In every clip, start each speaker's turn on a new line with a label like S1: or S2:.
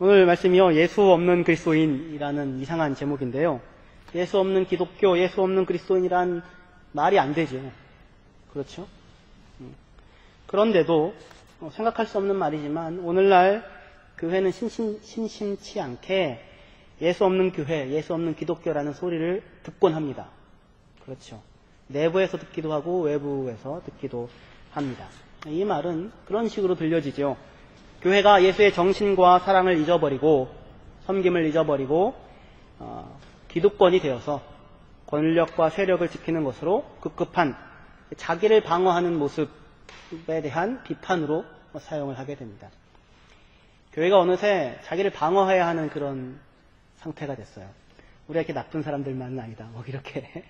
S1: 오늘 말씀이요, 예수 없는 그리스도인이라는 이상한 제목인데요. 예수 없는 기독교, 예수 없는 그리스도인이란 말이 안 되죠. 그렇죠? 그런데도 생각할 수 없는 말이지만 오늘날 교회는 심심치 않게 예수 없는 교회, 예수 없는 기독교라는 소리를 듣곤 합니다. 그렇죠. 내부에서 듣기도 하고 외부에서 듣기도 합니다. 이 말은 그런 식으로 들려지죠. 교회가 예수의 정신과 사랑을 잊어버리고 섬김을 잊어버리고 기득권이 되어서 권력과 세력을 지키는 것으로 급급한 자기를 방어하는 모습에 대한 비판으로 사용을 하게 됩니다. 교회가 어느새 자기를 방어해야 하는 그런 상태가 됐어요. 우리가 이렇게 나쁜 사람들만은 아니다. 이렇게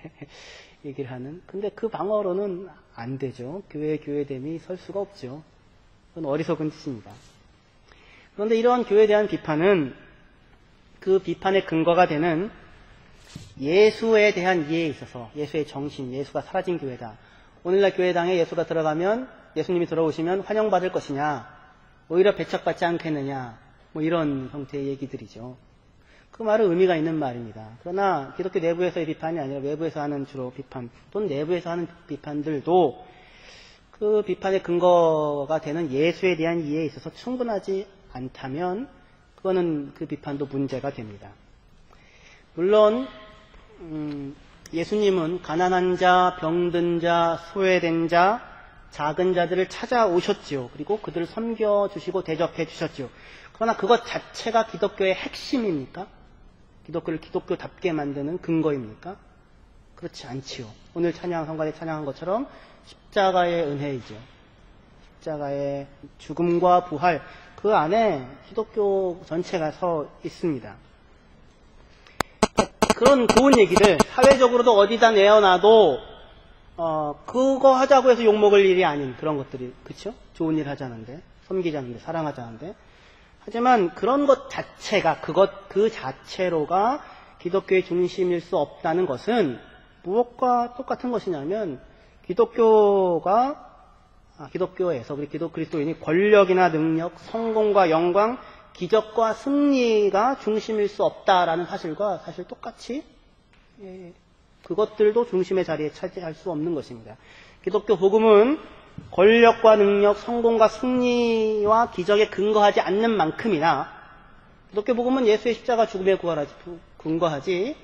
S1: 얘기를 하는. 근데 그 방어로는 안 되죠. 교회의 교회됨이 설 수가 없죠. 그건 어리석은 짓입니다. 그런데 이러한 교회에 대한 비판은 그 비판의 근거가 되는 예수에 대한 이해에 있어서 예수의 정신, 예수가 사라진 교회다. 오늘날 교회당에 예수가 들어가면 예수님이 들어오시면 환영받을 것이냐, 오히려 배척받지 않겠느냐, 이런 형태의 얘기들이죠. 그 말은 의미가 있는 말입니다. 그러나 기독교 내부에서의 비판이 아니라 외부에서 하는 주로 비판 또는 내부에서 하는 비판들도 그 비판의 근거가 되는 예수에 대한 이해에 있어서 충분하지 않다면 그거는 그 비판도 문제가 됩니다. 물론 예수님은 가난한 자, 병든 자, 소외된 자, 작은 자들을 찾아오셨죠. 그리고 그들을 섬겨주시고 대접해 주셨죠. 그러나 그것 자체가 기독교의 핵심입니까? 기독교를 기독교답게 만드는 근거입니까? 그렇지 않지요. 오늘 성가대 찬양한 것처럼 십자가의 은혜이죠. 십자가의 죽음과 부활, 그 안에 기독교 전체가 서 있습니다. 그런 좋은 얘기를 사회적으로도 어디다 내어놔도 그거 하자고 해서 욕먹을 일이 아닌 그런 것들이, 그쵸? 좋은 일 하자는데, 섬기자는데, 사랑하자는데. 하지만 그런 것 자체가, 그 자체로가 기독교의 중심일 수 없다는 것은 무엇과 똑같은 것이냐면, 기독교에서 우리 그리스도인이 권력이나 능력, 성공과 영광, 기적과 승리가 중심일 수 없다라는 사실과 사실 똑같이 그것들도 중심의 자리에 차지할 수 없는 것입니다. 기독교 복음은 권력과 능력, 성공과 승리와 기적에 근거하지 않는 만큼이나 기독교 복음은 예수의 십자가 죽음에 근거하지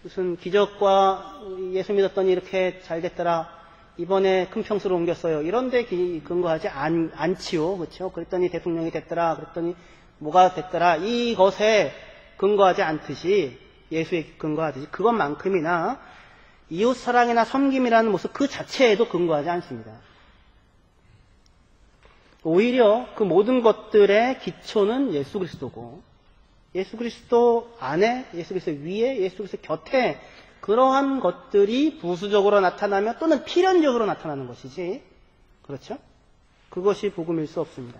S1: 무슨 기적과 예수 믿었더니 이렇게 잘 됐더라, 이번에 큰 평수로 옮겼어요, 이런 데 근거하지 않지요. 그렇죠? 그랬더니 대통령이 됐더라, 그랬더니 뭐가 됐더라, 이것에 근거하지 않듯이, 예수에 근거하듯이 그것만큼이나 이웃사랑이나 섬김이라는 모습 그 자체에도 근거하지 않습니다. 오히려 그 모든 것들의 기초는 예수 그리스도고, 예수 그리스도 안에, 예수 그리스도 위에, 예수 그리스도 곁에 그러한 것들이 부수적으로 나타나며 또는 필연적으로 나타나는 것이지, 그렇죠? 그것이 복음일 수 없습니다.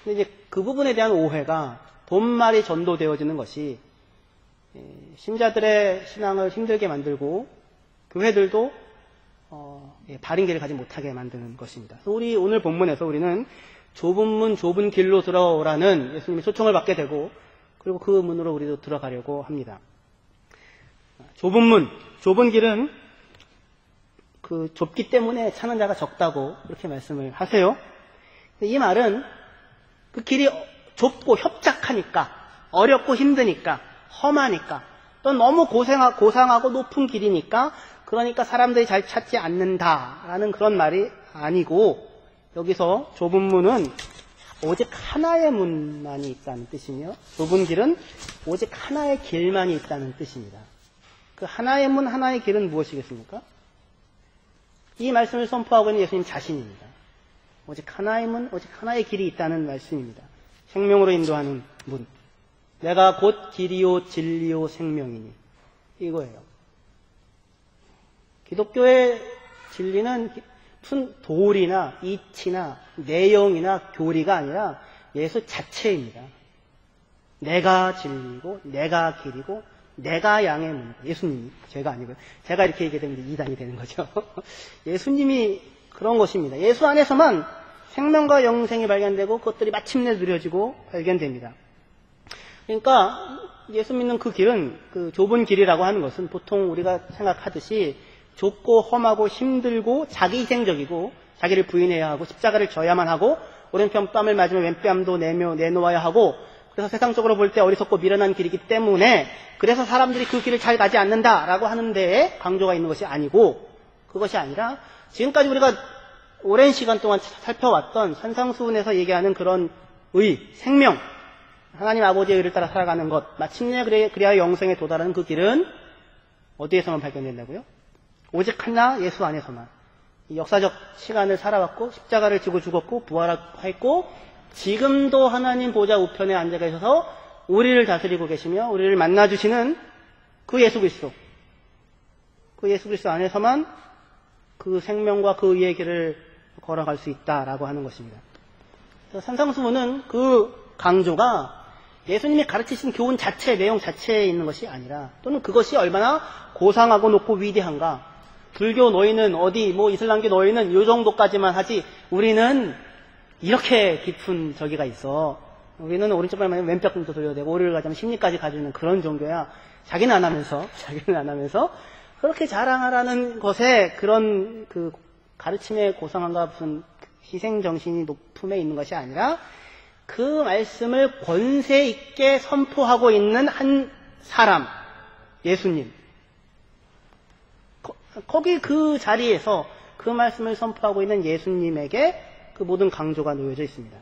S1: 근데 이제 그 부분에 대한 오해가 돈말이 전도되어지는 것이 신자들의 신앙을 힘들게 만들고 교회들도 바른 길을 가지 못하게 만드는 것입니다. 우리 오늘 본문에서 우리는 좁은 문 좁은 길로 들어오라는 예수님의 초청을 받게 되고, 그리고 그 문으로 우리도 들어가려고 합니다. 좁은 문, 좁은 길은 그 좁기 때문에 찾는 자가 적다고 그렇게 말씀을 하세요. 이 말은 그 길이 좁고 협착하니까, 어렵고 힘드니까, 험하니까, 또 너무 고상하고 높은 길이니까, 그러니까 사람들이 잘 찾지 않는다라는 그런 말이 아니고, 여기서 좁은 문은 오직 하나의 문만이 있다는 뜻이며, 좁은 길은 오직 하나의 길만이 있다는 뜻입니다. 그 하나의 문, 하나의 길은 무엇이겠습니까? 이 말씀을 선포하고 있는 예수님 자신입니다. 오직 하나의 문, 오직 하나의 길이 있다는 말씀입니다. 생명으로 인도하는 문. 내가 곧 길이요 진리요 생명이니. 이거예요. 기독교의 진리는 무슨 돌이나 이치나 내용이나 교리가 아니라 예수 자체입니다. 내가 진리고, 내가 길이고, 내가 양의 문. 예수님이, 제가 아니고요. 제가 이렇게 얘기하면 이단이 되는 거죠. 예수님이 그런 것입니다. 예수 안에서만 생명과 영생이 발견되고 그것들이 마침내 누려지고 발견됩니다. 그러니까 예수 믿는 그 길은, 그 좁은 길이라고 하는 것은 보통 우리가 생각하듯이 좁고 험하고 힘들고 자기희생적이고 자기를 부인해야 하고 십자가를 져야만 하고 오른편 뺨을 맞으면 왼뺨도 내놓아야 하고 그래서 세상적으로 볼 때 어리석고 미련한 길이기 때문에 그래서 사람들이 그 길을 잘 가지 않는다라고 하는 데에 강조가 있는 것이 아니고 그것이 아니라 지금까지 우리가 오랜 시간 동안 살펴왔던 산상수훈에서 얘기하는 그런 생명, 하나님 아버지의 의를 따라 살아가는 것, 마침내 그래야 영생에 도달하는 그 길은 어디에서만 발견된다고요? 오직 하나 예수 안에서만. 역사적 시간을 살아왔고 십자가를 지고 죽었고 부활했고 지금도 하나님 보좌 우편에 앉아 계셔서 우리를 다스리고 계시며 우리를 만나주시는 그 예수 그리스도. 그 예수 그리스도 안에서만 그 생명과 그 의의 길을 걸어갈 수 있다라고 하는 것입니다. 산상수훈은 그 강조가 예수님이 가르치신 교훈 자체, 내용 자체에 있는 것이 아니라 또는 그것이 얼마나 고상하고 높고 위대한가. 불교 너희는 어디, 이슬람교 너희는 이 정도까지만 하지 우리는 이렇게 깊은 저기가 있어. 우리는 오른쪽 발만 왼벽도 돌려야 되고 오리를 가자면 심리까지 가지는 그런 종교야. 자기는 안 하면서 그렇게 자랑하라는 것에 그런 그 가르침의 고상함과 무슨 희생정신이 높음에 있는 것이 아니라 그 말씀을 권세 있게 선포하고 있는 한 사람, 예수님. 거기 그 자리에서 그 말씀을 선포하고 있는 예수님에게 그 모든 강조가 놓여져 있습니다.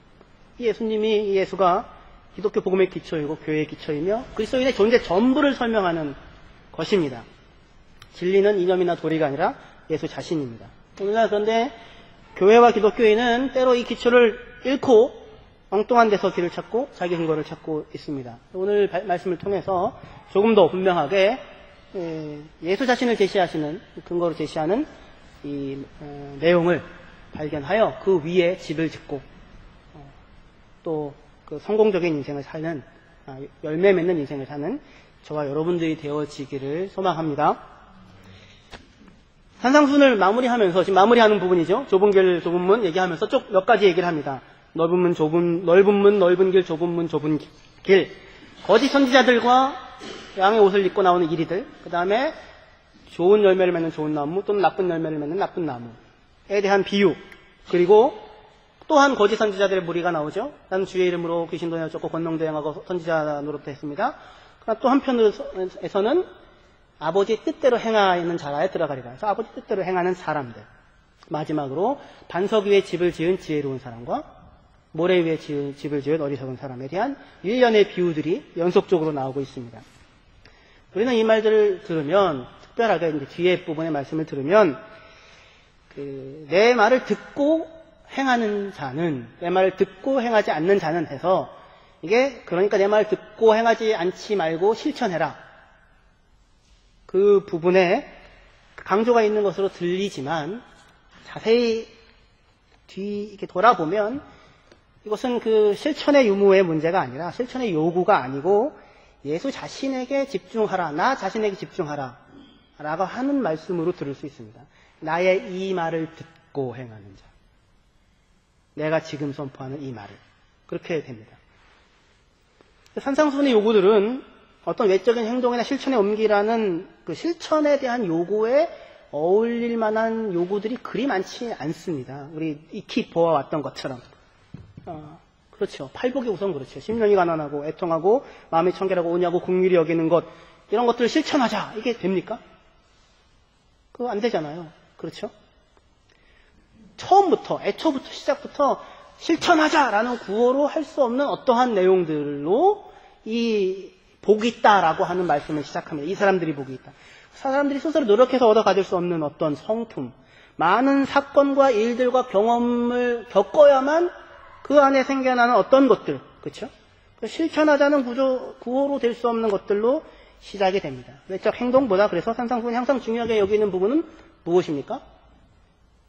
S1: 이 예수가 기독교 복음의 기초이고 교회의 기초이며 그리스도인의 존재 전부를 설명하는 것입니다. 진리는 이념이나 도리가 아니라 예수 자신입니다. 오늘날 그런데 교회와 기독교인은 때로 이 기초를 잃고 엉뚱한 데서 길을 찾고 자기 근거를 찾고 있습니다. 오늘 말씀을 통해서 조금 더 분명하게 예수 자신을 제시하시는 근거로 제시하는 이 내용을 발견하여 그 위에 집을 짓고 또 그 성공적인 인생을 사는 열매 맺는 인생을 사는 저와 여러분들이 되어지기를 소망합니다. 산상수훈을 마무리하면서 지금 마무리하는 부분이죠. 좁은 길, 좁은 문 얘기하면서 쭉 몇 가지 얘기를 합니다. 넓은 문, 넓은 길, 좁은 문, 좁은 길. 거짓 선지자들과 양의 옷을 입고 나오는 이리들. 그 다음에 좋은 열매를 맺는 좋은 나무 또는 나쁜 열매를 맺는 나쁜 나무에 대한 비유. 그리고 또한 거짓 선지자들의 무리가 나오죠. 나는 주의 이름으로 귀신도 내쫓고 권능도 행하고 선지자 노릇도 했습니다. 그러나 또 한편에서는 아버지 뜻대로 행하는 자라에 들어가리라. 그래서 아버지 뜻대로 행하는 사람들. 마지막으로 반석 위에 집을 지은 지혜로운 사람과 모래 위에 집을 지은 어리석은 사람에 대한 일련의 비유들이 연속적으로 나오고 있습니다. 우리는 이 말들을 들으면 특별하게 이제 뒤에 부분의 말씀을 들으면 내 말을 듣고 행하는 자는 내 말을 듣고 행하지 않는 자는 해서 이게 그러니까 내 말을 듣고 행하지 않지 말고 실천해라. 그 부분에 강조가 있는 것으로 들리지만 자세히 이렇게 돌아보면 이것은 그 실천의 유무의 문제가 아니라 실천의 요구가 아니고 예수 자신에게 집중하라. 나 자신에게 집중하라. 라고 하는 말씀으로 들을 수 있습니다. 나의 이 말을 듣고 행하는 자. 내가 지금 선포하는 이 말을. 그렇게 됩니다. 산상수훈의 요구들은 어떤 외적인 행동이나 실천에 옮기라는 그 실천에 대한 요구에 어울릴 만한 요구들이 그리 많지 않습니다. 우리 익히 보아왔던 것처럼. 그렇죠. 팔복이 우선 그렇죠. 심령이 가난하고 애통하고 마음이 청결하고 온유하고 긍휼히 여기는 것 이런 것들을 실천하자. 이게 됩니까? 그거 안 되잖아요. 그렇죠? 애초부터 시작부터 실천하자라는 구호로 할 수 없는 어떠한 내용들로 이 복이 있다라고 하는 말씀을 시작합니다. 이 사람들이 복이 있다. 사람들이 스스로 노력해서 얻어 가질 수 없는 어떤 성품, 많은 사건과 일들과 경험을 겪어야만 그 안에 생겨나는 어떤 것들, 그렇죠? 실천하자는 구호로 될 수 없는 것들로 시작이 됩니다. 외적 행동보다 그래서 산상수훈이 항상 중요하게 여기는 부분은 무엇입니까?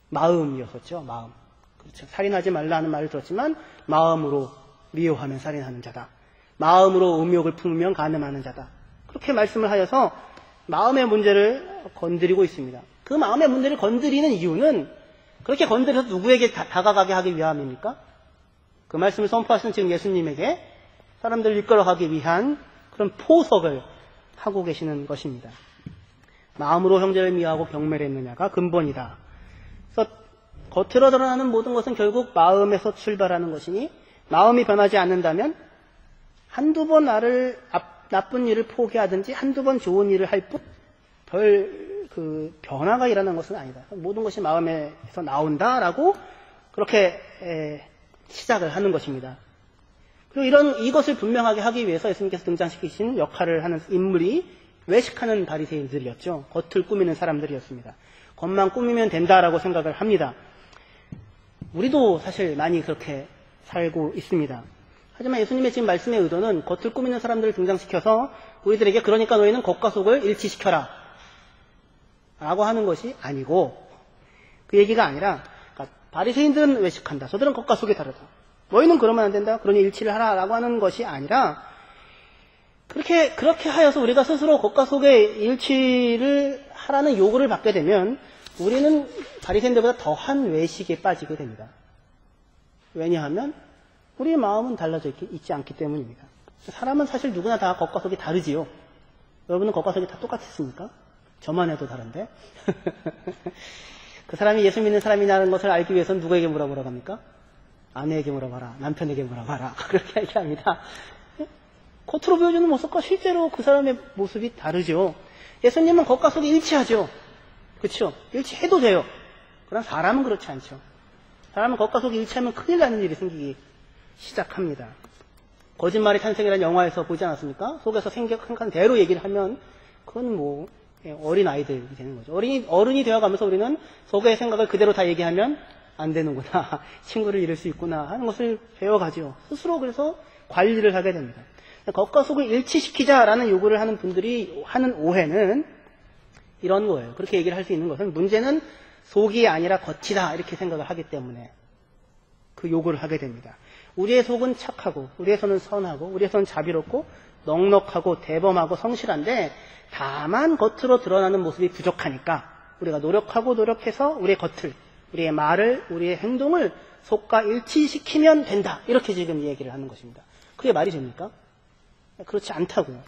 S1: 마음이었었죠. 마음. 그렇죠. 살인하지 말라는 말을 들었지만 마음으로 미워하면 살인하는 자다. 마음으로 음욕을 품으면 간음하는 자다. 그렇게 말씀을 하여서 마음의 문제를 건드리고 있습니다. 그 마음의 문제를 건드리는 이유는 그렇게 건드려서 누구에게 다가가게 하기 위함입니까? 그 말씀을 선포하시는 지금 예수님에게 사람들을 이끌어가기 위한 그런 포석을 하고 계시는 것입니다. 마음으로 형제를 미워하고 경멸했느냐가 근본이다. 그래서 겉으로 드러나는 모든 것은 결국 마음에서 출발하는 것이니 마음이 변하지 않는다면 한두 번 나쁜 일을 포기하든지 한두 번 좋은 일을 할 뿐 별 변화가 일어나는 것은 아니다. 모든 것이 마음에서 나온다라고 그렇게 시작을 하는 것입니다. 그리고 이것을 분명하게 하기 위해서 예수님께서 등장시키신 역할을 하는 인물이 외식하는 바리새인들이었죠. 겉을 꾸미는 사람들이었습니다. 겉만 꾸미면 된다라고 생각을 합니다. 우리도 사실 많이 그렇게 살고 있습니다. 하지만 예수님의 지금 말씀의 의도는 겉을 꾸미는 사람들을 등장시켜서 우리들에게 그러니까 너희는 겉과 속을 일치시켜라 라고 하는 것이 아니고, 그 얘기가 아니라 바리새인들은 외식한다. 저들은 겉과 속이 다르다. 너희는 그러면 안 된다. 그러니 일치를 하라 라고 하는 것이 아니라, 그렇게 하여서 우리가 스스로 겉과 속의 일치를 하라는 요구를 받게 되면 우리는 바리새인들보다 더한 외식에 빠지게 됩니다. 왜냐하면 우리의 마음은 달라져 있지 않기 때문입니다. 사람은 사실 누구나 다 겉과 속이 다르지요. 여러분은 겉과 속이 다 똑같습니까? 저만 해도 다른데. 그 사람이 예수 믿는 사람이라는 것을 알기 위해서는 누구에게 물어보라고 합니까? 아내에게 물어봐라. 남편에게 물어봐라. 그렇게 얘기합니다. 겉으로 보여주는 모습과 실제로 그 사람의 모습이 다르죠. 예수님은 겉과 속이 일치하죠. 그렇죠? 일치해도 돼요. 그러나 사람은 그렇지 않죠. 사람은 겉과 속이 일치하면 큰일 나는 일이 생기기 시작합니다. 거짓말의 탄생이라는 영화에서 보지 않았습니까? 속에서 생각한 대로 얘기를 하면 그건 어린 아이들이 되는 거죠. 어른이 되어가면서 우리는 속의 생각을 그대로 다 얘기하면 안 되는구나. 친구를 잃을 수 있구나 하는 것을 배워가죠. 스스로 그래서 관리를 하게 됩니다. 겉과 속을 일치시키자라는 요구를 하는 분들이 하는 오해는 이런 거예요. 그렇게 얘기를 할 수 있는 것은 문제는 속이 아니라 겉이다 이렇게 생각을 하기 때문에 그 요구를 하게 됩니다. 우리의 속은 착하고 우리의 손은 선하고 우리의 손은 자비롭고 넉넉하고 대범하고 성실한데 다만 겉으로 드러나는 모습이 부족하니까 우리가 노력해서 우리의 겉을, 우리의 말을, 우리의 행동을 속과 일치시키면 된다. 이렇게 지금 얘기를 하는 것입니다. 그게 말이 됩니까? 그렇지 않다고요.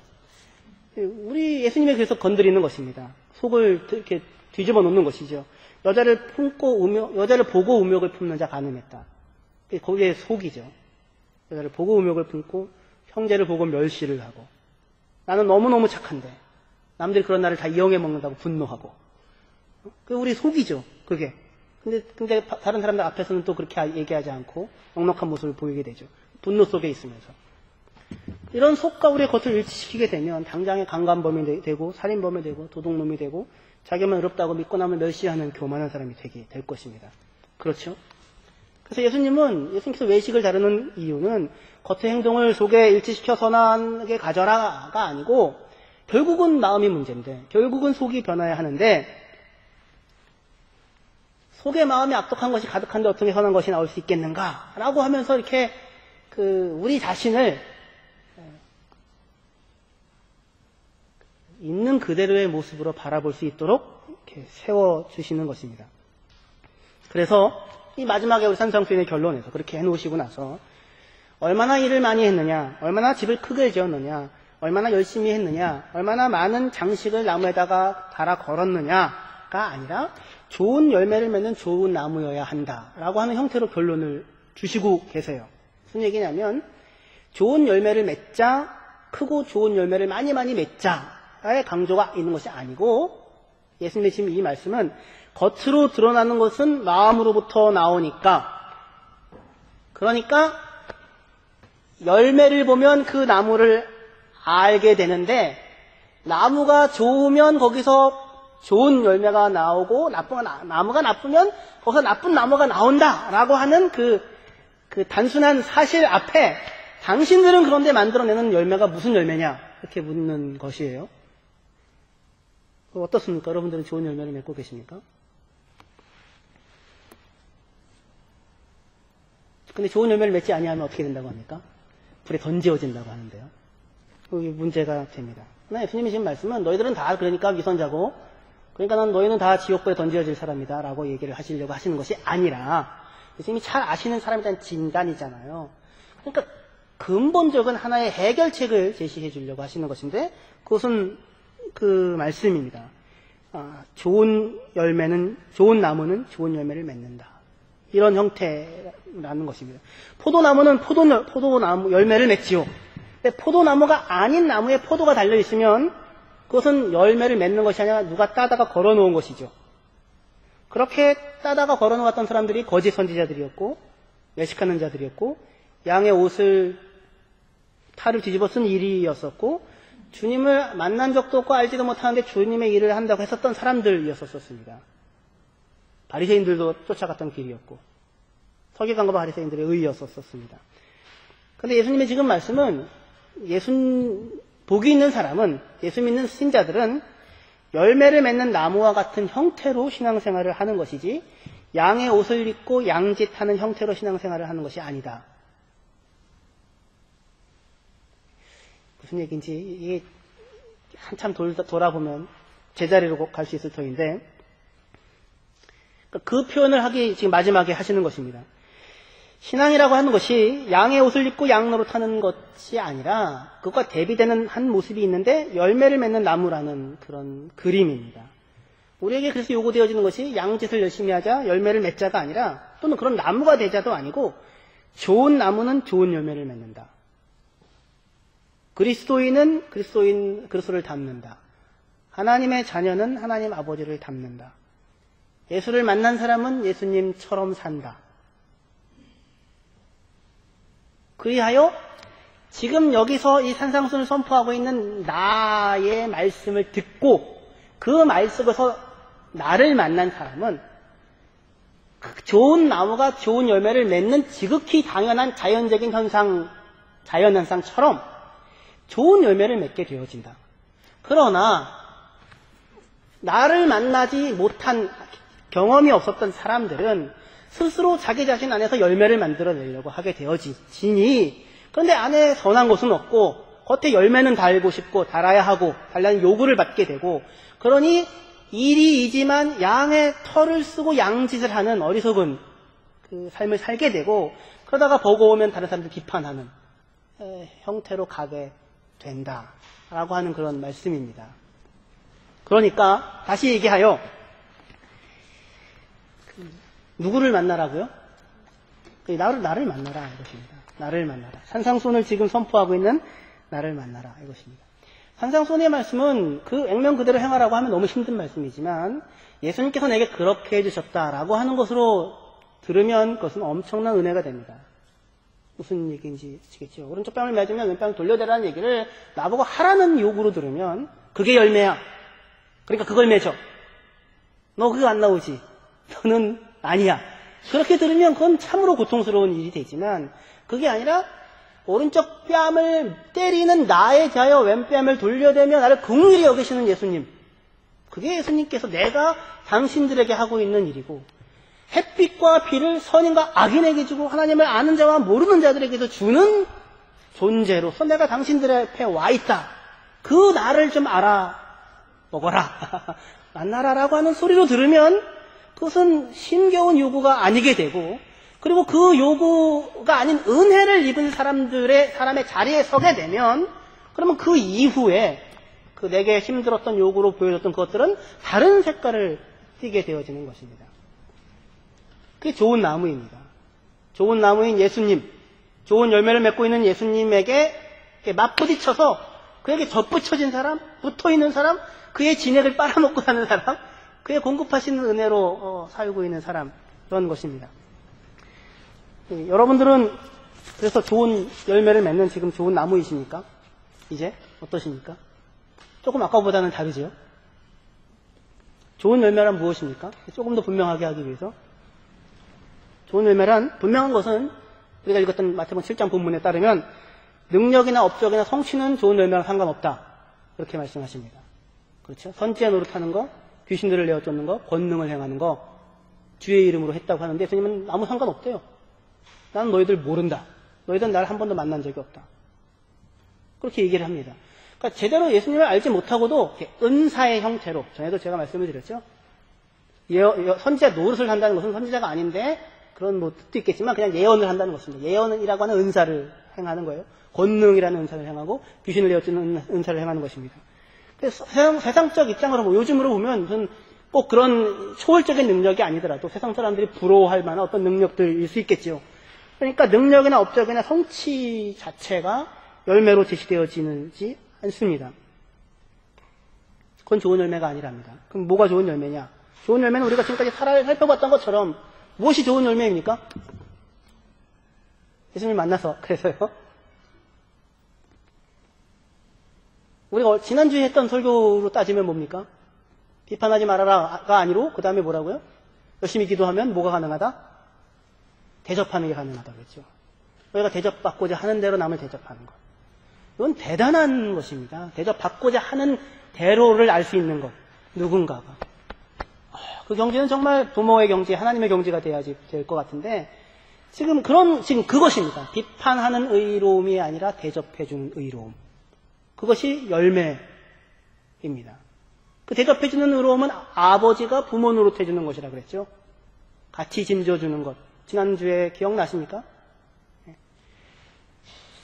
S1: 우리 예수님이 그래서 건드리는 것입니다. 속을 이렇게 뒤집어 놓는 것이죠. 여자를 보고 음욕을 품는 자 간음했다. 거기에 속이죠. 여자를 보고 음욕을 품고 형제를 보고 멸시를 하고 나는 너무너무 착한데 남들이 그런 나를 다 이용해 먹는다고 분노하고 그게 우리 속이죠. 그게. 근데 다른 사람들 앞에서는 또 그렇게 얘기하지 않고 넉넉한 모습을 보이게 되죠. 분노 속에 있으면서. 이런 속과 우리의 겉을 일치시키게 되면 당장에 강간범이 되고 살인범이 되고 도둑놈이 되고 자기만 의롭다고 믿고 남을 멸시하는 교만한 사람이 되게 될 것입니다. 그렇죠? 그래서 예수님께서 외식을 다루는 이유는 겉의 행동을 속에 일치시켜 선하게 가져라가 아니고 결국은 마음이 문제인데 결국은 속이 변화해야 하는데 속의 마음이 악독한 것이 가득한데 어떻게 선한 것이 나올 수 있겠는가 라고 하면서 이렇게 우리 자신을 있는 그대로의 모습으로 바라볼 수 있도록 이렇게 세워주시는 것입니다. 그래서 이 마지막에 우리 산상수훈의 결론에서 그렇게 해놓으시고 나서 얼마나 일을 많이 했느냐, 얼마나 집을 크게 지었느냐, 얼마나 열심히 했느냐, 얼마나 많은 장식을 나무에다가 달아 걸었느냐가 아니라 좋은 열매를 맺는 좋은 나무여야 한다라고 하는 형태로 결론을 주시고 계세요. 무슨 얘기냐면 좋은 열매를 맺자, 크고 좋은 열매를 많이 맺자의 강조가 있는 것이 아니고 예수님의 지금 이 말씀은 겉으로 드러나는 것은 마음으로부터 나오니까 그러니까 열매를 보면 그 나무를 알게 되는데 나무가 좋으면 거기서 좋은 열매가 나오고 나무가 나쁘면 거기서 나쁜 나무가 나온다라고 하는 그 단순한 사실 앞에 당신들은 그런데 만들어내는 열매가 무슨 열매냐 이렇게 묻는 것이에요. 어떻습니까? 여러분들은 좋은 열매를 맺고 계십니까? 근데 좋은 열매를 맺지 아니하면 어떻게 된다고 합니까? 불에 던지어진다고 하는데요. 그게 문제가 됩니다. 그러나 예수님이 지금 말씀은 너희들은 다 그러니까 위선자고 그러니까 너희는 다 지옥불에 던지어질 사람이다 라고 얘기를 하시려고 하시는 것이 아니라 예수님이 잘 아시는 사람에 대한 진단이잖아요. 그러니까 근본적인 하나의 해결책을 제시해 주려고 하시는 것인데 그것은 그 말씀입니다. 좋은 나무는 좋은 열매를 맺는다. 이런 형태라는 것입니다. 포도나무는 포도나무 열매를 맺지요. 근데 포도나무가 아닌 나무에 포도가 달려 있으면 그것은 열매를 맺는 것이 아니라 누가 따다가 걸어 놓은 것이죠. 그렇게 따다가 걸어 놓았던 사람들이 거짓 선지자들이었고 외식하는 자들이었고 양의 옷을 탈을 뒤집어 쓴 일이었었고 주님을 만난 적도 없고 알지도 못하는데 주님의 일을 한다고 했었던 사람들이었었습니다. 바리새인들도 쫓아갔던 길이었고 서기관과 바리새인들의 의였었습니다. 그런데 예수님의 지금 말씀은 복이 있는 사람은 예수 믿는 신자들은 열매를 맺는 나무와 같은 형태로 신앙생활을 하는 것이지 양의 옷을 입고 양짓하는 형태로 신앙생활을 하는 것이 아니다. 무슨 얘기인지 이게 한참 돌아보면 제자리로 갈 수 있을 터인데 그 표현을 지금 마지막에 하시는 것입니다. 신앙이라고 하는 것이 양의 옷을 입고 양 노릇하는 것이 아니라 그것과 대비되는 한 모습이 있는데 열매를 맺는 나무라는 그런 그림입니다. 우리에게 그래서 요구되어지는 것이 양짓을 열심히 하자 열매를 맺자가 아니라 또는 그런 나무가 되자도 아니고 좋은 나무는 좋은 열매를 맺는다. 그리스도인은 그리스도를 닮는다. 하나님의 자녀는 하나님 아버지를 닮는다. 예수를 만난 사람은 예수님처럼 산다. 그리하여 지금 여기서 이 산상순을 선포하고 있는 나의 말씀을 듣고 그 말 속에서 나를 만난 사람은 좋은 나무가 좋은 열매를 맺는 지극히 당연한 자연적인 자연현상처럼 좋은 열매를 맺게 되어진다. 그러나 나를 만나지 못한 경험이 없었던 사람들은 스스로 자기 자신 안에서 열매를 만들어내려고 하게 되어지니 그런데 안에 선한 것은 없고 겉에 열매는 달고 싶고 달아야 하고 달라는 요구를 받게 되고 그러니 일이이지만 양의 털을 쓰고 양짓을 하는 어리석은 그 삶을 살게 되고 그러다가 버거우면 다른 사람들 비판하는 형태로 가게 된다라고 하는 그런 말씀입니다. 그러니까 다시 얘기하여 누구를 만나라고요? 나를 만나라 이것입니다. 나를 만나라. 산상순을 지금 선포하고 있는 나를 만나라 이것입니다. 산상순의 말씀은 그 액면 그대로 행하라고 하면 너무 힘든 말씀이지만 예수님께서 내게 그렇게 해주셨다라고 하는 것으로 들으면 그것은 엄청난 은혜가 됩니다. 무슨 얘기인지 아시겠죠? 오른쪽 뺨을 맺으면 왼뺨을 돌려대라는 얘기를 나보고 하라는 요구로 들으면 그게 열매야. 그러니까 그걸 맺어. 너 그거 안 나오지? 너는 아니야. 그렇게 들으면 그건 참으로 고통스러운 일이 되지만 그게 아니라 오른쪽 뺨을 때리는 나에 대하여 왼뺨을 돌려대며 나를 긍휼히 여기시는 예수님. 그게 예수님께서 내가 당신들에게 하고 있는 일이고 햇빛과 비를 선인과 악인에게 주고 하나님을 아는 자와 모르는 자들에게도 주는 존재로서 내가 당신들 앞에 와 있다. 그 나를 좀 알아먹어라. 만나라라고 하는 소리로 들으면 그것은 힘겨운 요구가 아니게 되고 그리고 그 요구가 아닌 은혜를 입은 사람의 자리에 서게 되면 그러면 그 이후에 그 내게 힘들었던 요구로 보여줬던 것들은 다른 색깔을 띠게 되어지는 것입니다. 그게 좋은 나무입니다. 좋은 나무인 예수님, 좋은 열매를 맺고 있는 예수님에게 맞부딪혀서 그에게 덧붙여진 사람, 붙어있는 사람, 그의 진액을 빨아먹고 사는 사람, 그의 공급하시는 은혜로 살고 있는 사람, 그런 것입니다. 여러분들은 그래서 좋은 열매를 맺는 지금 좋은 나무이십니까? 이제 어떠십니까? 조금 아까보다는 다르지요? 좋은 열매란 무엇입니까? 조금 더 분명하게 하기 위해서 좋은 열매란 분명한 것은 우리가 읽었던 마태복음 7장 본문에 따르면 능력이나 업적이나 성취는 좋은 열매랑 상관없다. 그렇게 말씀하십니다. 그렇죠? 선지자 노릇하는 거, 귀신들을 내어 쫓는 거, 권능을 행하는 거 주의 이름으로 했다고 하는데 예수님은 아무 상관없대요. 나는 너희들 모른다. 너희들은 나를 한 번도 만난 적이 없다. 그렇게 얘기를 합니다. 그러니까 제대로 예수님을 알지 못하고도 은사의 형태로 전에도 제가 말씀을 드렸죠. 선지자 노릇을 한다는 것은 선지자가 아닌데 그런 뭐 뜻도 있겠지만 그냥 예언을 한다는 것입니다. 예언이라고 하는 은사를 행하는 거예요. 권능이라는 은사를 행하고 귀신을 내어주는 은사를 행하는 것입니다. 그래서 세상적 입장으로 요즘으로 보면 무슨 꼭 그런 초월적인 능력이 아니더라도 세상 사람들이 부러워할 만한 어떤 능력들일 수 있겠죠. 그러니까 능력이나 업적이나 성취 자체가 열매로 제시되어지지 않습니다. 그건 좋은 열매가 아니랍니다. 그럼 뭐가 좋은 열매냐? 좋은 열매는 우리가 지금까지 살펴봤던 것처럼 무엇이 좋은 열매입니까? 예수님 만나서 그래서요. 우리가 지난주에 했던 설교로 따지면 뭡니까? 비판하지 말아라가 아니로 그 다음에 뭐라고요? 열심히 기도하면 뭐가 가능하다? 대접하는 게 가능하다 그랬죠. 우리가 대접받고자 하는 대로 남을 대접하는 것. 이건 대단한 것입니다. 대접받고자 하는 대로를 알 수 있는 것. 누군가가. 그 경지는 정말 부모의 경지, 하나님의 경지가 돼야지 될 것 같은데 지금 그것입니다. 비판하는 의로움이 아니라 대접해주는 의로움. 그것이 열매입니다. 그 대접해주는 의로움은 아버지가 부모 노릇해주는 것이라 그랬죠. 같이 짐져주는 것. 지난주에 기억나십니까?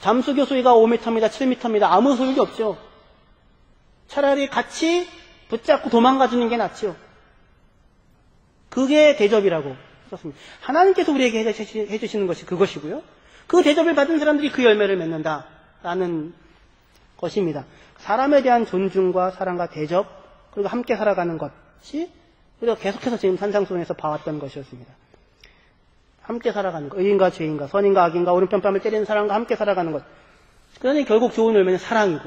S1: 잠수교수이가 5m입니다. 7m입니다. 아무 소용이 없죠. 차라리 같이 붙잡고 도망가주는 게 낫죠. 그게 대접이라고 썼습니다. 하나님께서 우리에게 해주시는 것이 그것이고요. 그 대접을 받은 사람들이 그 열매를 맺는다라는 것입니다. 사람에 대한 존중과 사랑과 대접 그리고 함께 살아가는 것이 우리가 계속해서 지금 산상수훈에서 봐왔던 것이었습니다. 함께 살아가는 것, 의인과 죄인과 선인과 악인과 오른편 뺨을 때리는 사람과 함께 살아가는 것. 그러니 결국 좋은 열매는 사랑이고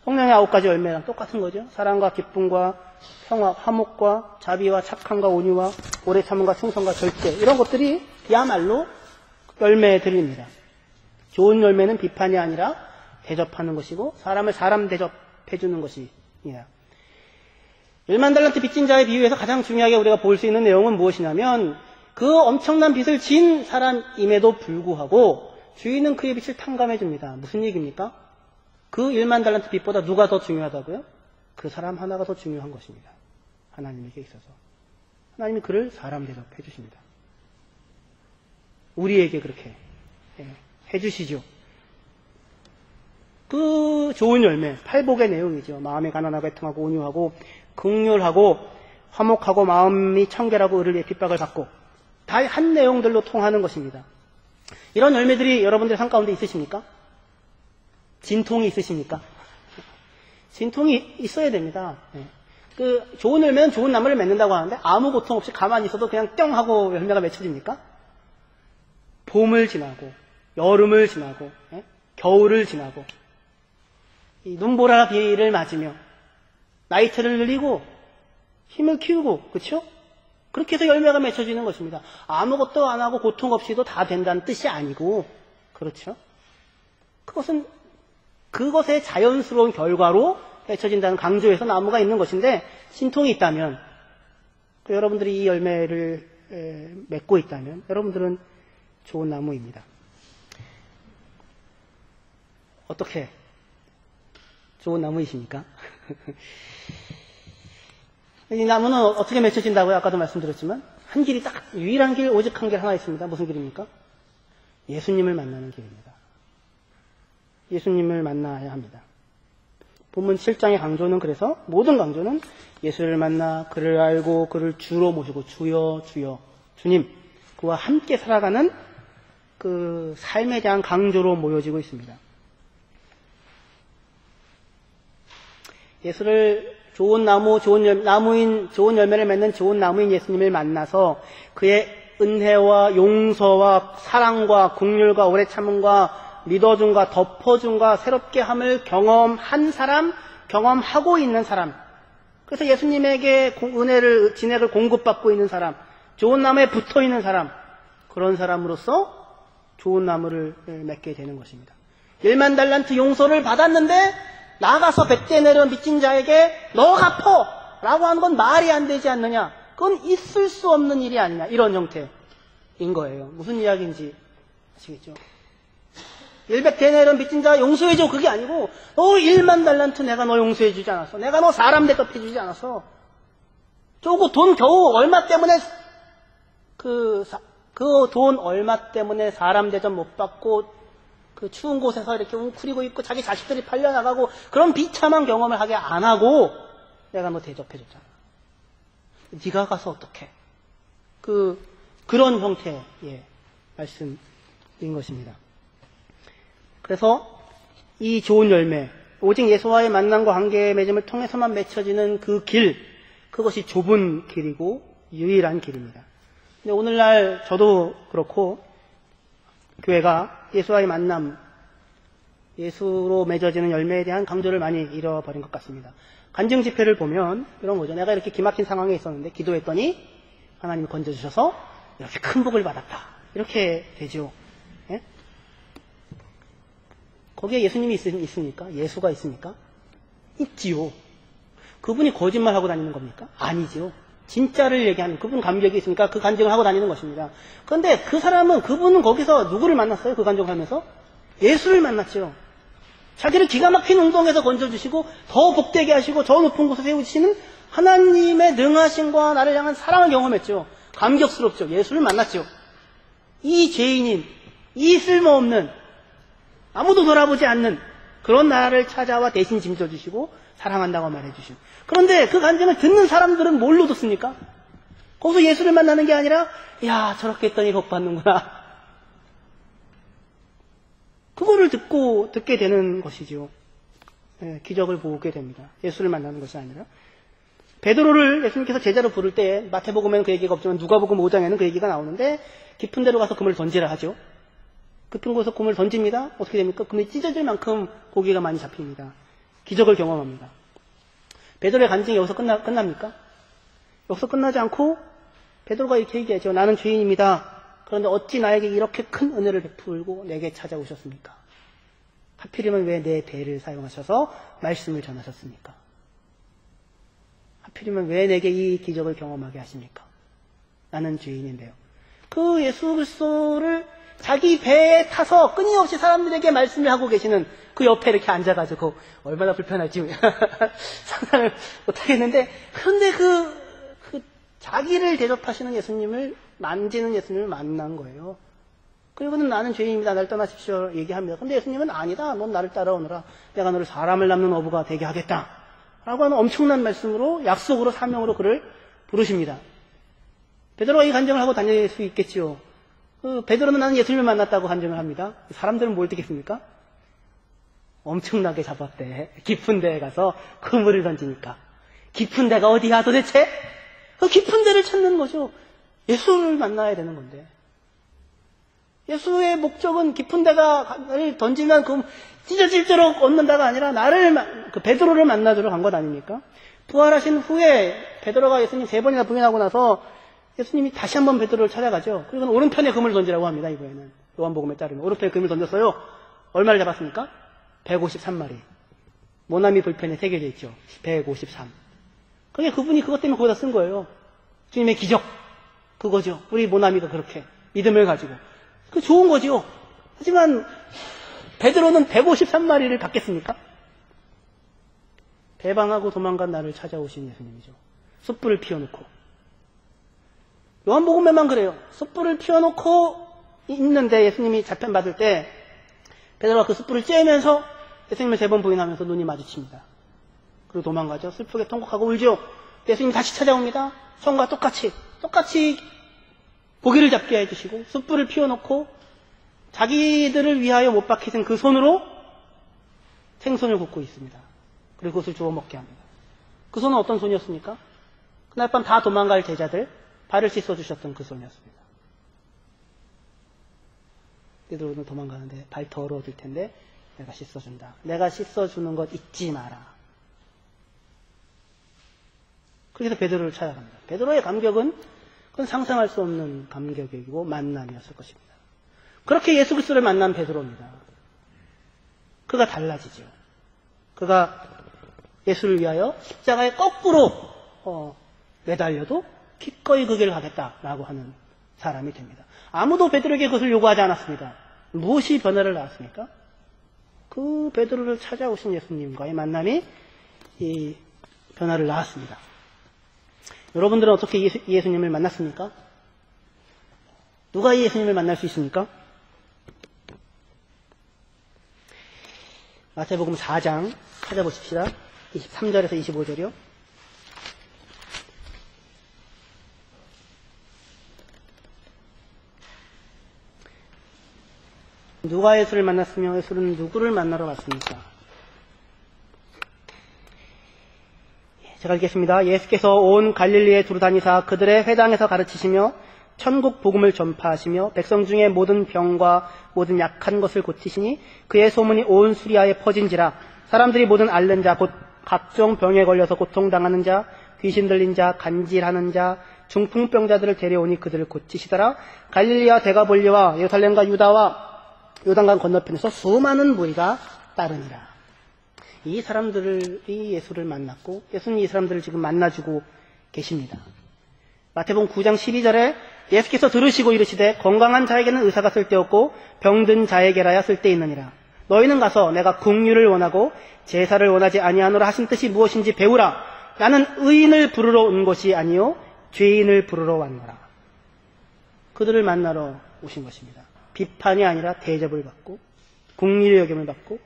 S1: 성령의 9가지 열매랑 똑같은 거죠. 사랑과 기쁨과 평화, 화목과 자비와 착함과 온유와 오래 참음과 충성과 절제 이런 것들이 야말로 열매들입니다. 좋은 열매는 비판이 아니라 대접하는 것이고 사람을 사람 대접해주는 것입니다. 1만 달란트 빚진 자의 비유에서 가장 중요하게 우리가 볼 수 있는 내용은 무엇이냐면 그 엄청난 빚을 진 사람임에도 불구하고 주인은 그의 빚을 탕감해 줍니다. 무슨 얘기입니까? 그 1만 달란트 빚보다 누가 더 중요하다고요? 그 사람 하나가 더 중요한 것입니다. 하나님에게 있어서. 하나님이 그를 사람 대접해 주십니다. 우리에게 그렇게 해주시죠. 그 좋은 열매, 팔복의 내용이죠. 마음이 가난하고 애통하고 온유하고 긍휼하고 화목하고 마음이 청결하고 의를 위해 핍박을 받고 다 한 내용들로 통하는 것입니다. 이런 열매들이 여러분들 삶 가운데 있으십니까? 진통이 있으십니까? 진통이 있어야 됩니다. 그 좋은 열매는 좋은 나무를 맺는다고 하는데 아무 고통 없이 가만히 있어도 그냥 뿅 하고 열매가 맺혀집니까? 봄을 지나고 여름을 지나고 겨울을 지나고 이 눈보라 비를 맞으며 나이트를 늘리고 힘을 키우고 그렇죠? 그렇게 해서 열매가 맺혀지는 것입니다. 아무것도 안 하고 고통 없이도 다 된다는 뜻이 아니고 그렇죠? 그것은 그것의 자연스러운 결과로 맺혀진다는 강조에서 나무가 있는 것인데 진통이 있다면 여러분들이 이 열매를 맺고 있다면 여러분들은 좋은 나무입니다. 어떻게 좋은 나무이십니까? 이 나무는 어떻게 맺혀진다고요? 아까도 말씀드렸지만 한 길이 딱 유일한 길 오직 한 길 하나 있습니다. 무슨 길입니까? 예수님을 만나는 길입니다. 예수님을 만나야 합니다. 본문 7장의 강조는 그래서 모든 강조는 예수를 만나 그를 알고 그를 주로 모시고 주여 주여 주님 그와 함께 살아가는 그 삶에 대한 강조로 모여지고 있습니다. 예수를 좋은 나무, 좋은 열매를 맺는 좋은 나무인 예수님을 만나서 그의 은혜와 용서와 사랑과 긍휼과 오래 참음과 믿어줌과 덮어줌과 새롭게 함을 경험한 사람, 경험하고 있는 사람. 그래서 예수님에게 은혜를, 진액을 공급받고 있는 사람, 좋은 나무에 붙어 있는 사람, 그런 사람으로서 좋은 나무를 맺게 되는 것입니다. 1만 달란트 용서를 받았는데 나가서 100대 내려온 빚진 자에게 너 갚어! 라고 하는 건 말이 안 되지 않느냐. 그건 있을 수 없는 일이 아니냐. 이런 형태인 거예요. 무슨 이야기인지 아시겠죠? 100대 내려온 빚진 자 용서해줘. 그게 아니고 너 1만 달란트 내가 너 용서해주지 않았어. 내가 너 사람 대접해주지 않았어. 저거 돈 겨우 얼마 때문에 그 돈 얼마 때문에 사람 대접 못 받고 그 추운 곳에서 이렇게 웅크리고 있고 자기 자식들이 팔려나가고 그런 비참한 경험을 하게 안 하고 내가 너 대접해줬잖아. 네가 가서 어떡해. 그런 형태의 말씀인 것입니다. 그래서 이 좋은 열매, 오직 예수와의 만남과 관계 맺음을 통해서만 맺혀지는 그 길, 그것이 좁은 길이고 유일한 길입니다. 근데 오늘날 저도 그렇고 교회가 예수와의 만남, 예수로 맺어지는 열매에 대한 강조를 많이 잃어버린 것 같습니다. 간증 집회를 보면 이런 거죠. 내가 이렇게 기막힌 상황에 있었는데 기도했더니 하나님이 건져주셔서 이렇게 큰 복을 받았다. 이렇게 되죠. 예? 거기에 예수님이 있습니까? 예수가 있습니까? 있지요. 그분이 거짓말하고 다니는 겁니까? 아니지요. 진짜를 얘기하는 그분 감격이 있으니까 그 간증을 하고 다니는 것입니다. 그런데 그분은 거기서 누구를 만났어요? 그 간증을 하면서? 예수를 만났죠. 자기를 기가 막힌 운동에서 건져주시고 더 복되게 하시고 더 높은 곳에 세우시는 하나님의 능하심과 나를 향한 사랑을 경험했죠. 감격스럽죠. 예수를 만났죠. 이 죄인인, 이 쓸모없는, 아무도 돌아보지 않는 그런 나를 찾아와 대신 짐져주시고 사랑한다고 말해주시고. 그런데 그 간증을 듣는 사람들은 뭘로 듣습니까? 거기서 예수를 만나는 게 아니라 야 저렇게 했더니 복 받는구나. 그거를 듣게 되는 것이죠. 기적을 보게 됩니다. 예수를 만나는 것이 아니라. 베드로를 예수님께서 제자로 부를 때 마태복음에는 그 얘기가 없지만 누가복음 5장에는 그 얘기가 나오는데 깊은 데로 가서 그물을 던지라 하죠. 깊은 곳에서 그물을 던집니다. 어떻게 됩니까? 그물이 찢어질 만큼 고기가 많이 잡힙니다. 기적을 경험합니다. 베드로의 간증이 여기서 끝납니까? 여기서 끝나지 않고 베드로가 이렇게 얘기하죠. 나는 죄인입니다. 그런데 어찌 나에게 이렇게 큰 은혜를 베풀고 내게 찾아오셨습니까? 하필이면 왜 내 배를 사용하셔서 말씀을 전하셨습니까? 하필이면 왜 내게 이 기적을 경험하게 하십니까? 나는 죄인인데요. 그 예수 그리스도를 자기 배에 타서 끊임없이 사람들에게 말씀을 하고 계시는 그 옆에 이렇게 앉아가지고 얼마나 불편할지 상상을 못하겠는데, 그런데 그 자기를 대접하시는 예수님을 만지는 예수님을 만난 거예요. 그리고는 나는 죄인입니다. 날 떠나십시오 얘기합니다. 근데 예수님은 아니다. 넌 나를 따라오너라. 내가 너를 사람을 낳는 어부가 되게 하겠다. 라고 하는 엄청난 말씀으로, 약속으로, 사명으로 그를 부르십니다. 베드로가 이 간증을 하고 다닐 수 있겠지요. 베드로는 나는 예수님을 만났다고 간증을 합니다. 사람들은 뭘 듣겠습니까? 엄청나게 잡았대. 깊은 데에 가서 그물을 던지니까. 깊은 데가 어디야 도대체? 그 깊은 데를 찾는 거죠. 예수를 만나야 되는 건데. 예수의 목적은 깊은 데를 던지면 그 찢어질도록 얻는다가 아니라 그 베드로를 만나주러 간 것 아닙니까? 부활하신 후에 베드로가 예수님 3번이나 부인하고 나서 예수님이 다시 한번 베드로를 찾아가죠. 그리고 오른편에 그물을 던지라고 합니다. 이번에는 요한복음에 따르면 오른편에 그물을 던졌어요. 얼마를 잡았습니까? 153마리. 모나미 볼펜에 새겨져 있죠. 153. 그러니까 그분이 그것 때문에 거기다 쓴 거예요. 주님의 기적. 그거죠. 우리 모나미가 그렇게 믿음을 가지고. 그 좋은 거죠. 하지만 베드로는 153마리를 받겠습니까? 배방하고 도망간 나를 찾아오신 예수님이죠. 숯불을 피워놓고. 요한복음에만 그래요. 숯불을 피워놓고 있는데 예수님이 잡혀받을 때 베드로가 그 숯불을 쬐면서 예수님을 3번 부인하면서 눈이 마주칩니다. 그리고 도망가죠. 슬프게 통곡하고 울죠. 예수님이 다시 찾아옵니다. 처음과 똑같이 고기를 잡게 해주시고 숯불을 피워놓고 자기들을 위하여 못 박히신 그 손으로 생선을 굽고 있습니다. 그리고 그것을 주워 먹게 합니다. 그 손은 어떤 손이었습니까? 그날 밤 다 도망갈 제자들 발을 씻어주셨던 그 손이었습니다. 베드로는 도망가는데 발 더러워질 텐데 내가 씻어준다. 내가 씻어주는 것 잊지 마라. 그래서 베드로를 찾아갑니다. 베드로의 감격은 그건 상상할 수 없는 감격이고 만남이었을 것입니다. 그렇게 예수 그리스도를 만난 베드로입니다. 그가 달라지죠. 그가 예수를 위하여 십자가에 거꾸로 매달려도 기꺼이 그 길을 가겠다라고 하는 사람이 됩니다. 아무도 베드로에게 그것을 요구하지 않았습니다. 무엇이 변화를 낳았습니까? 그 베드로를 찾아오신 예수님과의 만남이 이 변화를 낳았습니다. 여러분들은 어떻게 예수님을 만났습니까? 누가 이 예수님을 만날 수 있습니까? 마태복음 4장 찾아보십시다. 23절에서 25절이요. 누가 예수를 만났으며 예수는 누구를 만나러 갔습니까? 제가 읽겠습니다. 예수께서 온 갈릴리에 두루 다니사 그들의 회당에서 가르치시며 천국 복음을 전파하시며 백성 중에 모든 병과 모든 약한 것을 고치시니 그의 소문이 온 수리아에 퍼진지라. 사람들이 모든 앓는 자 곧 각종 병에 걸려서 고통당하는 자, 귀신 들린 자, 간질하는 자, 중풍병자들을 데려오니 그들을 고치시더라. 갈릴리와 데가볼리와 예루살렘과 유다와 요단강 건너편에서 수많은 무리가 따르니라. 이 사람들이 예수를 만났고 예수는 이 사람들을 지금 만나주고 계십니다. 마태복음 9장 12절에 예수께서 들으시고 이르시되 건강한 자에게는 의사가 쓸데없고 병든 자에게라야 쓸데있느니라. 너희는 가서 내가 긍휼을 원하고 제사를 원하지 아니하노라 하신 뜻이 무엇인지 배우라. 나는 의인을 부르러 온 것이 아니요 죄인을 부르러 왔노라. 그들을 만나러 오신 것입니다. 비판이 아니라 대접을 받고 긍휼의 여김을 받고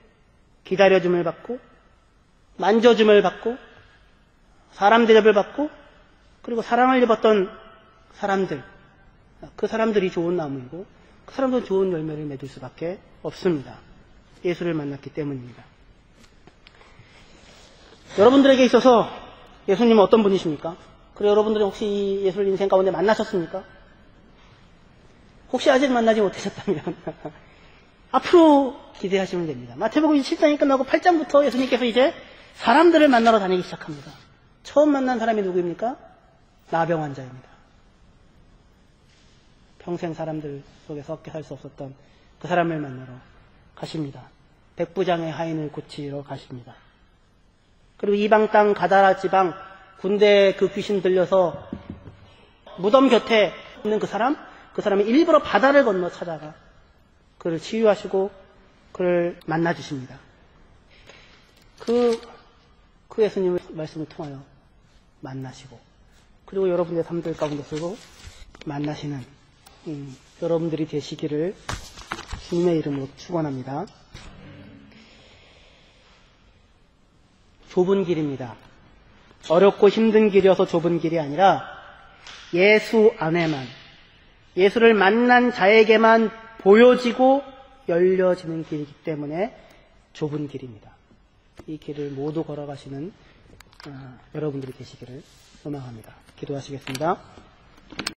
S1: 기다려줌을 받고 만져줌을 받고 사람 대접을 받고 그리고 사랑을 입었던 사람들, 그 사람들이 좋은 나무이고 그 사람들은 좋은 열매를 맺을 수밖에 없습니다. 예수를 만났기 때문입니다. 여러분들에게 있어서 예수님은 어떤 분이십니까? 그리고 여러분들은 혹시 이 예수를 인생 가운데 만나셨습니까? 혹시 아직 만나지 못하셨다면 앞으로 기대하시면 됩니다. 마태복음 7장이 끝나고 8장부터 예수님께서 이제 사람들을 만나러 다니기 시작합니다. 처음 만난 사람이 누구입니까? 나병 환자입니다. 평생 사람들 속에서 섞여 살 수 없었던 그 사람을 만나러 가십니다. 백부장의 하인을 고치러 가십니다. 그리고 이방 땅 가다라 지방 군대에 그 귀신 들려서 무덤 곁에 있는 그 사람이 일부러 바다를 건너 찾아가 그를 치유하시고 그를 만나주십니다. 그 예수님의 말씀을 통하여 만나시고 그리고 여러분의 삶들 가운데서도 만나시는 여러분들이 되시기를 주님의 이름으로 축원합니다. 좁은 길입니다. 어렵고 힘든 길이어서 좁은 길이 아니라 예수 안에만 예수를 만난 자에게만 보여지고 열려지는 길이기 때문에 좁은 길입니다. 이 길을 모두 걸어가시는 여러분들이 되시기를 소망합니다. 기도하시겠습니다.